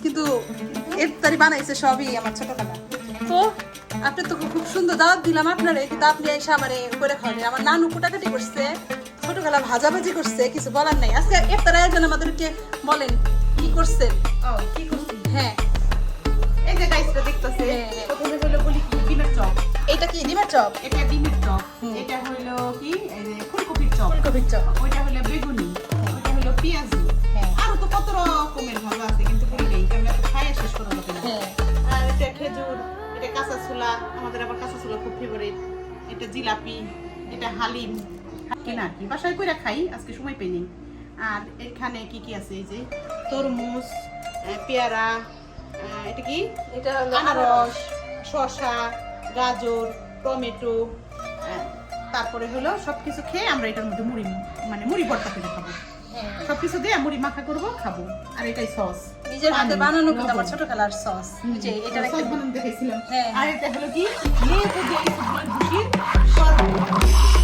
কিন্তু ইফতারি বানাইছে সবই আমার ছোট খালা। তো আপনি তো খুব সুন্দর দাওয়াত দিলাম আপনারে, কিন্তু আপনি এসে আমারে করে খাওয়ালেন। আমার নানু কুটাকাটি করছে, ছোট খালা ভাজাভাজি করছে, কিছু বলার নাই। আজকে ইফতার আয়োজন আমাদেরকে বলেন কি করছেন? কি করছি? হ্যাঁ, এই যে গাইসটা দেখতেছে, প্রথমে হলো বলি কি ডিমের চপ। এটা কি ডিমের চপ? এটা ডিমের চপ। এটা হলো কি এই যে ফুলকপির চপ। ফুলকপির চপ। ওইটা হলো বেগুনি। ওইটা হলো পেঁয়াজু। আরো তো কত রকমের ভালো আছে, কিন্তু বলি নেই আমরা তো খাইয়ে শেষ করা যাবে না। আর এটা খেজুর, এটা কাঁচা ছোলা, আমাদের আবার কাঁচা ছোলা খুব ফেভারিট। এটা জিলাপি, এটা হালিম কিনা কি বাসায় কইরা খাই, আজকে সময় পাইনি। আর এখানে কি কি আছে, এই যে তরমুজ, পেয়ারা, এটা কি এটা আনারস, শসা, গাজর, টমেটো, তারপরে হলো সবকিছু খেয়ে আমরা এটার মধ্যে মুড়ি ভর্তা করে খাবো। সবকিছু দিয়ে মুড়ি মাখা করবো, খাবো। আর এটাই সস, নিজের হাতে বানানো, কিন্তু আমার ছোট খালার সস। যে এটা সস বানানো দেখেছিলাম। হ্যাঁ। আর এটা হলো কি লেবু দিয়ে শরবত।